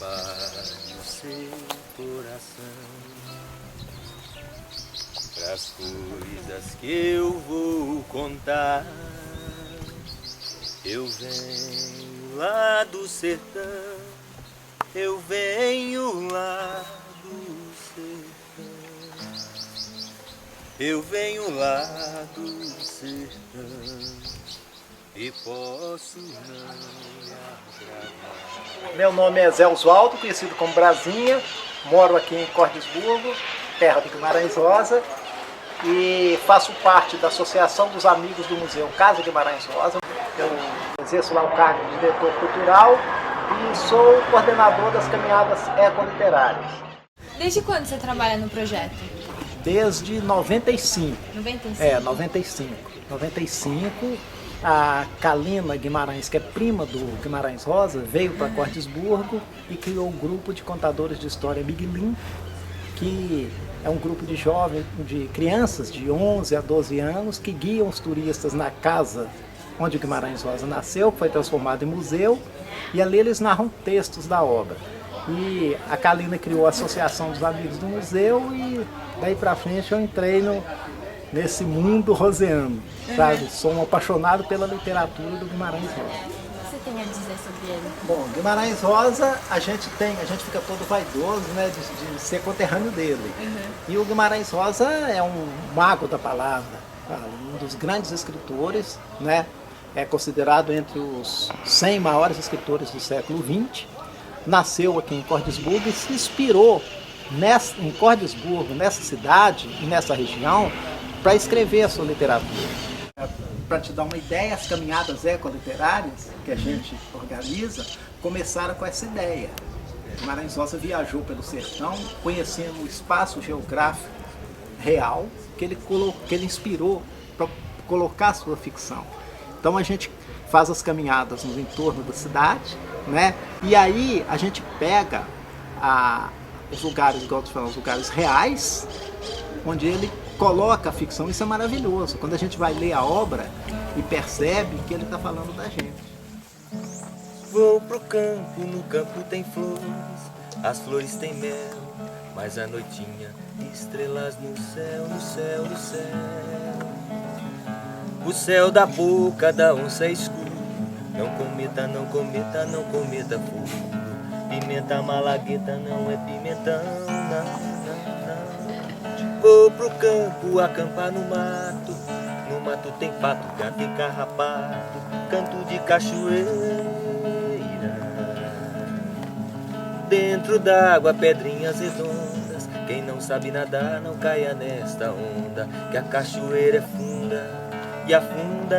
prepare o seu coração pras coisas que eu vou contar. Eu venho lá do sertão, eu venho lá do sertão, eu venho lá do sertão e posso não me agradar. Meu nome é Zé Oswaldo, conhecido como Brasinha, moro aqui em Cordisburgo, terra de Guimarães Rosa, e faço parte da Associação dos Amigos do Museu Casa Guimarães Rosa. Eu exerço lá o cargo de diretor cultural e sou coordenador das caminhadas ecoliterárias. Desde quando você trabalha no projeto? Desde 95. 95? 95. A Kalina Guimarães, que é prima do Guimarães Rosa, veio para Cordisburgo e criou um grupo de contadores de história Miguelim, que é um grupo de jovens, de crianças de 11 a 12 anos que guiam os turistas na casa onde o Guimarães Rosa nasceu, que foi transformado em museu, e ali eles narram textos da obra. E a Kalina criou a Associação dos Amigos do Museu e daí para frente eu entrei nesse mundo roseano, sabe? Sou um apaixonado pela literatura do Guimarães Rosa. O que você tem a dizer sobre ele? Bom, Guimarães Rosa, a gente fica todo vaidoso, né, de ser conterrâneo dele. E o Guimarães Rosa é um mago da palavra, um dos grandes escritores, né? É considerado entre os 100 maiores escritores do século XX. Nasceu aqui em Cordisburgo e se inspirou em Cordisburgo, nessa cidade e nessa região, para escrever a sua literatura. Para te dar uma ideia, as caminhadas ecoliterárias que a gente organiza começaram com essa ideia. Guimarães Rosa viajou pelo sertão, conhecendo o espaço geográfico real que ele inspirou para colocar a sua ficção. Então a gente faz as caminhadas no entorno da cidade, né? E aí a gente pega os lugares, igual tu falou, os lugares reais, onde ele coloca a ficção. Isso é maravilhoso, quando a gente vai ler a obra e percebe que ele está falando da gente. Vou pro campo, no campo tem flores, as flores têm mel, mas a noitinha, estrelas no céu, no céu, no céu. O céu da boca da onça é escuro, não cometa, não cometa, não cometa fogo. Pimenta malagueta não é pimentão, não, não, não. Vou pro campo acampar no mato tem pato, gato e carrapato, canto de cachoeira. Dentro d'água pedrinhas redondas, quem não sabe nadar não caia nesta onda, que a cachoeira é funda e afunda.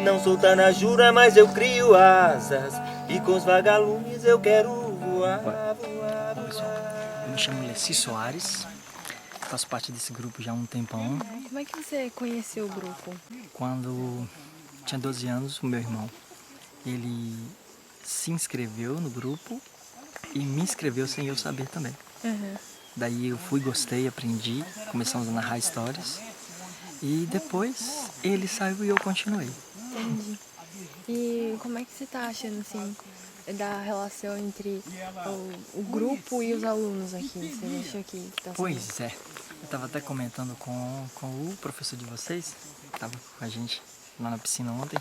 Não solta na jura, mas eu crio asas, e com os vagalumes eu quero voar, voar, voar. Pessoal, eu me chamo Leci Soares, faço parte desse grupo já há um tempão. Como é que você conheceu o grupo? Quando tinha 12 anos, o meu irmão, ele se inscreveu no grupo e me inscreveu sem eu saber também. Daí eu fui, gostei, aprendi, começamos a narrar histórias e depois ele saiu e eu continuei. Entendi. E como é que você tá achando, assim, da relação entre o grupo e os alunos aqui? Você achou que tá sendo... Pois é, eu estava até comentando com o professor de vocês, que estava com a gente lá na piscina ontem,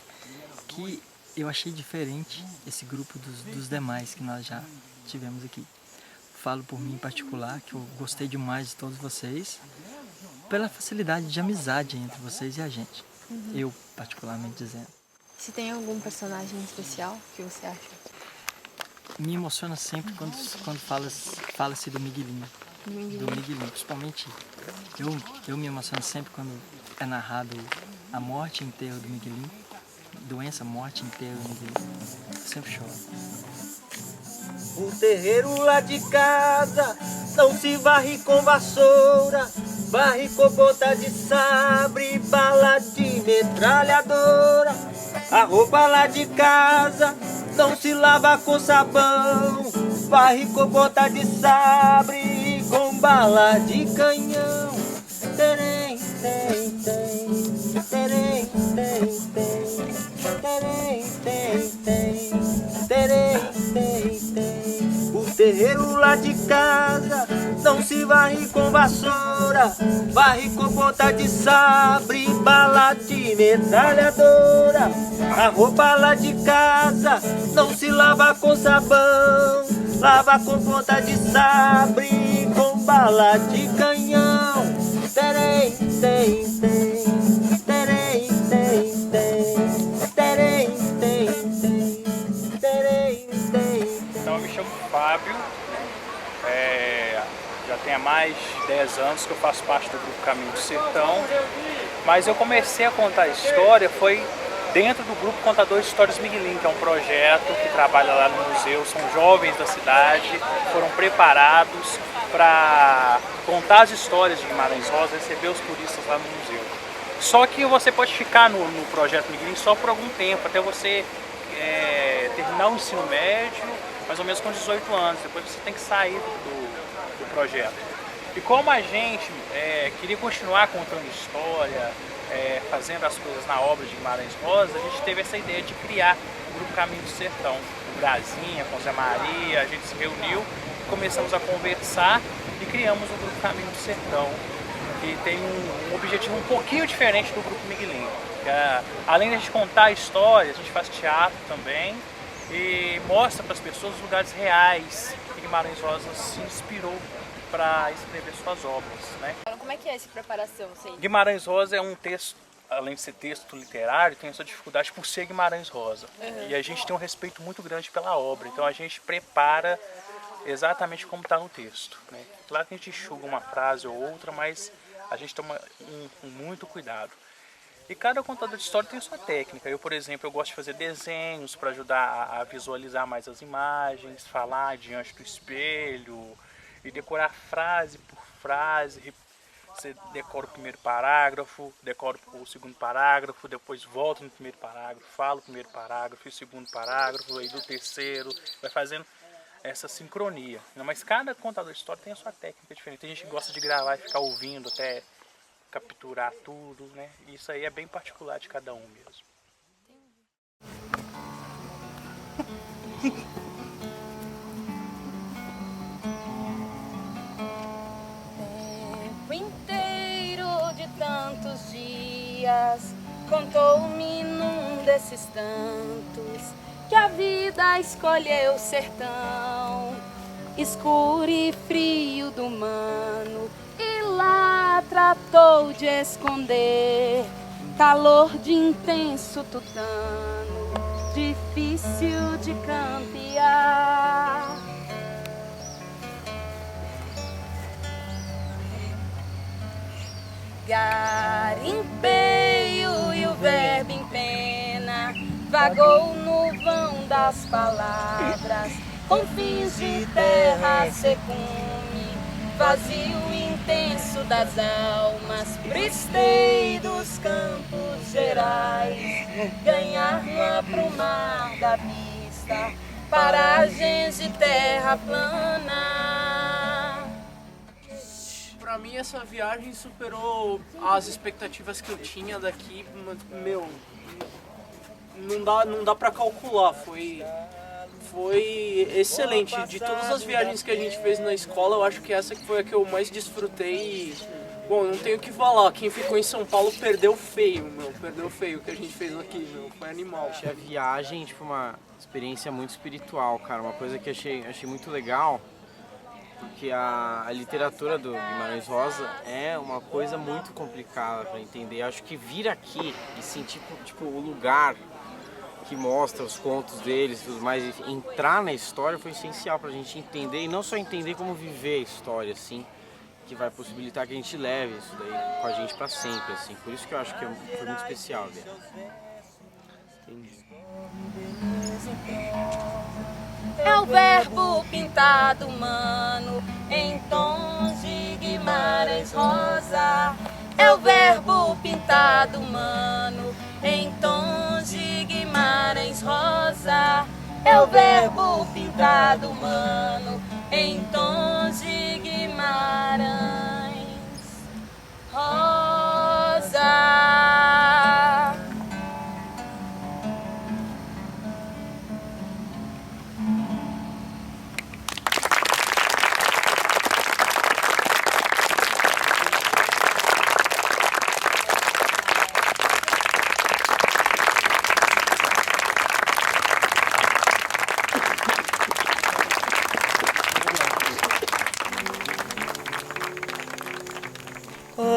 que eu achei diferente esse grupo dos demais que nós já tivemos aqui. Falo por mim em particular, que eu gostei demais de todos vocês, pela facilidade de amizade entre vocês e a gente. Eu, particularmente dizendo. Se tem algum personagem especial que você acha? Me emociona sempre quando fala-se do Miguelinho. Do Miguelinho, principalmente. Eu me emociono sempre quando é narrado a morte e enterro do Miguelinho. Doença, morte e enterro do Miguelinho. Eu sempre choro. O terreiro lá de casa não se varre com vassoura, varre com ponta de sabre, bala de metralhadora. A roupa lá de casa não se lava com sabão, varre com ponta de sabre, com bala de canhão. Terém, tem, tem, terém, tem, tem, terém, tem, tem, terém, tem. tem. O terreiro lá de casa não se varre com vassoura, varre com ponta de sabre, bala de metralhadora. A roupa lá de casa não se lava com sabão, lava com ponta de sabre, com bala de canhão. Terém, tem, tem. Terém, tem, tem. Terém, tem, tem. Terém, tem. Então eu me chamo Fábio, já tem há mais de 10 anos que eu faço parte do grupo Caminho do Sertão, mas eu comecei a contar a história foi dentro do grupo Contadores de Histórias Miguelim, que é um projeto que trabalha lá no museu, são jovens da cidade, foram preparados para contar as histórias de Guimarães Rosa, receber os turistas lá no museu. Só que você pode ficar no projeto Miguelim só por algum tempo, até você terminar o ensino médio, mais ou menos com 18 anos, depois você tem que sair do projeto. E como a gente queria continuar contando história, fazendo as coisas na obra de Guimarães Rosa, a gente teve essa ideia de criar o Grupo Caminho do Sertão. O Brasinha, com Zé Maria, a gente se reuniu, começamos a conversar e criamos o Grupo Caminho do Sertão, que tem um objetivo um pouquinho diferente do Grupo Miguelim. Além de a gente contar a história, a gente faz teatro também e mostra para as pessoas os lugares reais que Guimarães Rosa se inspirou para escrever suas obras, né? Como é que é essa preparação? Guimarães Rosa é um texto, além de ser texto literário, tem essa dificuldade por ser Guimarães Rosa. E a gente tem um respeito muito grande pela obra, então a gente prepara exatamente como está no texto, né? Claro que a gente enxuga uma frase ou outra, mas a gente toma muito cuidado. E cada contador de história tem sua técnica. Eu, por exemplo, eu gosto de fazer desenhos para ajudar a visualizar mais as imagens, falar diante do espelho e decorar frase por frase. Você decora o primeiro parágrafo, decora o segundo parágrafo, depois volta no primeiro parágrafo, fala o primeiro parágrafo e o segundo parágrafo, aí do terceiro, vai fazendo essa sincronia. Mas cada contador de história tem a sua técnica diferente. Tem gente que gosta de gravar e ficar ouvindo até capturar tudo, né? Isso aí é bem particular de cada um mesmo. Tempo inteiro de tantos dias contou-me num desses tantos que a vida escolheu o sertão, escuro e frio do mano, e lá tratou de esconder calor de intenso tutano, difícil de campear. Garimpeio e o verbo em pena vagou no vão das palavras, com fins de terra secume, vazio intenso das almas, pristei dos campos gerais, ganhar no aprumar da vista, paragens de terra plana. Pra mim essa viagem superou as expectativas que eu tinha daqui, meu, não dá pra calcular, foi excelente. De todas as viagens que a gente fez na escola, eu acho que essa foi a que eu mais desfrutei. Bom, não tenho o que falar, quem ficou em São Paulo perdeu feio, perdeu feio o que a gente fez aqui, foi animal. Achei a viagem, tipo, uma experiência muito espiritual, cara, uma coisa que achei muito legal, porque a literatura do Guimarães Rosa é uma coisa muito complicada para entender. Acho que vir aqui e sentir, tipo, o lugar que mostra os contos deles e tudo mais, entrar na história foi essencial pra gente entender, e não só entender como viver a história, assim, que vai possibilitar que a gente leve isso daí com a gente pra sempre, assim. Por isso que eu acho que foi muito especial ver. É o verbo pintado humano em tons de Guimarães Rosa. É o verbo pintado humano em tons de Guimarães Rosa. É o verbo pintado humano em tons de Guimarães Rosa.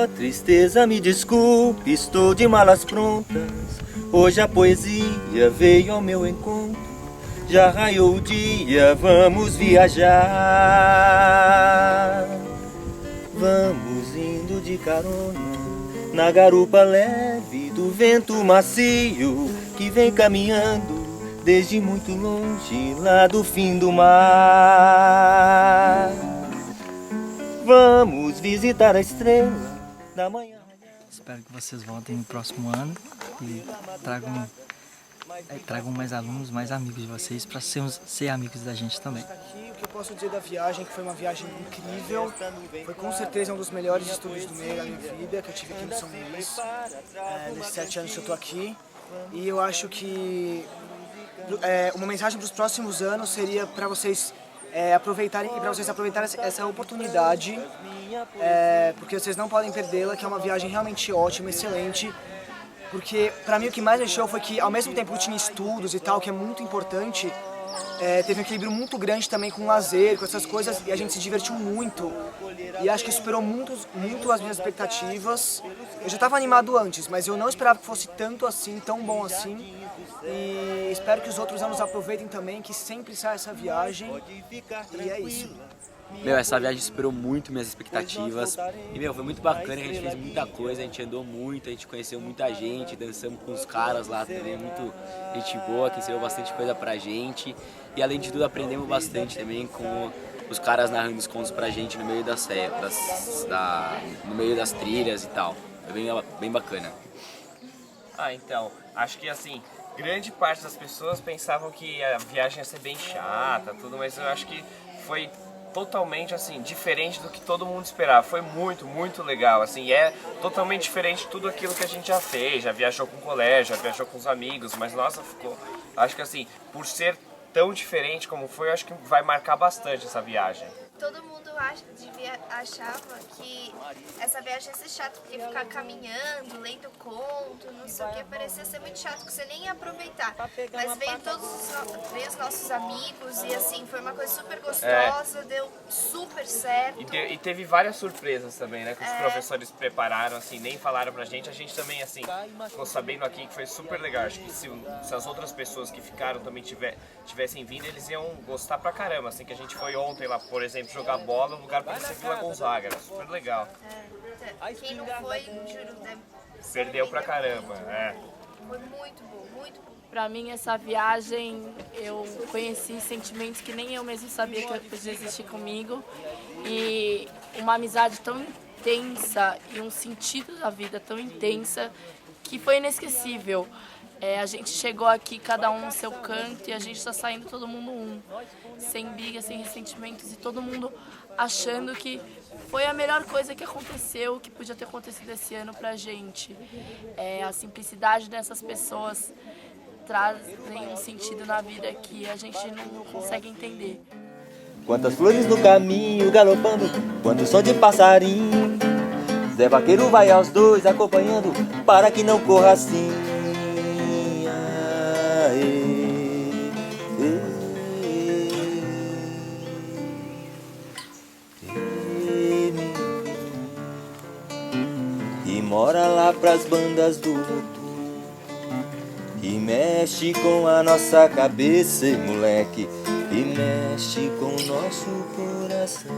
Ó tristeza, me desculpe, estou de malas prontas. Hoje a poesia veio ao meu encontro. Já raiou o dia, vamos viajar. Vamos indo de carona na garupa leve do vento macio que vem caminhando desde muito longe, lá do fim do mar. Vamos visitar a estrela da manhã. Espero que vocês voltem no próximo ano e tragam mais alunos, mais amigos de vocês, para ser amigos da gente também. O que eu posso dizer da viagem, que foi uma viagem incrível, foi com certeza um dos melhores estudos do meio da minha vida, que eu tive aqui no São Luís, nesses 7 anos que eu estou aqui. E eu acho que uma mensagem para os próximos anos seria para vocês aproveitarem essa oportunidade, porque vocês não podem perdê-la, que é uma viagem realmente ótima, excelente. Porque para mim o que mais deixou foi que ao mesmo tempo que eu tinha estudos e tal, que é muito importante, teve um equilíbrio muito grande também com o lazer, com essas coisas, e a gente se divertiu muito. E acho que superou muito as minhas expectativas. Eu já estava animado antes, mas eu não esperava que fosse tanto assim, tão bom assim. E espero que os outros anos aproveitem também, que sempre saia essa viagem. E é isso. Meu, essa viagem superou muito minhas expectativas e, meu, foi muito bacana, a gente fez muita coisa, a gente andou muito, a gente conheceu muita gente, dançamos com os caras lá também, muito gente boa, que ensinou bastante coisa pra gente e, além de tudo, aprendemos bastante também com os caras narrando os contos pra gente no meio no meio das trilhas e tal. Foi bem bacana. Então, acho que assim, grande parte das pessoas pensavam que a viagem ia ser bem chata, tudo, mas eu acho que foi totalmente assim, diferente do que todo mundo esperava. Foi muito, muito legal, assim, é totalmente diferente de tudo aquilo que a gente já fez, já viajou com o colégio, já viajou com os amigos, mas nossa, acho que assim, por ser tão diferente como foi, acho que vai marcar bastante essa viagem. Todo mundo achava que essa viagem ia ser chata, porque ficar caminhando, lendo conto, não sei o que, parecia ser muito chato, que você nem ia aproveitar. Mas veio os nossos amigos e assim, foi uma coisa super gostosa, deu super certo. E teve várias surpresas também, né, que os professores prepararam, assim, nem falaram pra gente, a gente também, assim, ficou sabendo aqui que foi super legal. Acho que se as outras pessoas que ficaram também tivessem vindo, eles iam gostar pra caramba, assim, que a gente foi ontem lá, por exemplo, jogar bola no lugar para ser Vila Gonzaga, era super legal. Quem não foi, juro, perdeu pra caramba. Foi muito bom, muito bom. Pra mim, essa viagem, eu conheci sentimentos que nem eu mesmo sabia que podia existir comigo. E uma amizade tão intensa e um sentido da vida tão intensa que foi inesquecível. A gente chegou aqui, cada um no seu canto, e a gente está saindo todo mundo sem briga, sem ressentimentos, e todo mundo achando que foi a melhor coisa que aconteceu, que podia ter acontecido esse ano pra gente. A simplicidade dessas pessoas trazem um sentido na vida que a gente não consegue entender. Quantas flores no caminho galopando, quando o som de passarinho. Zé Vaqueiro vai aos dois acompanhando, para que não corra assim. E mora lá pras bandas do voodoo, e mexe com a nossa cabeça, moleque, e mexe com o nosso coração.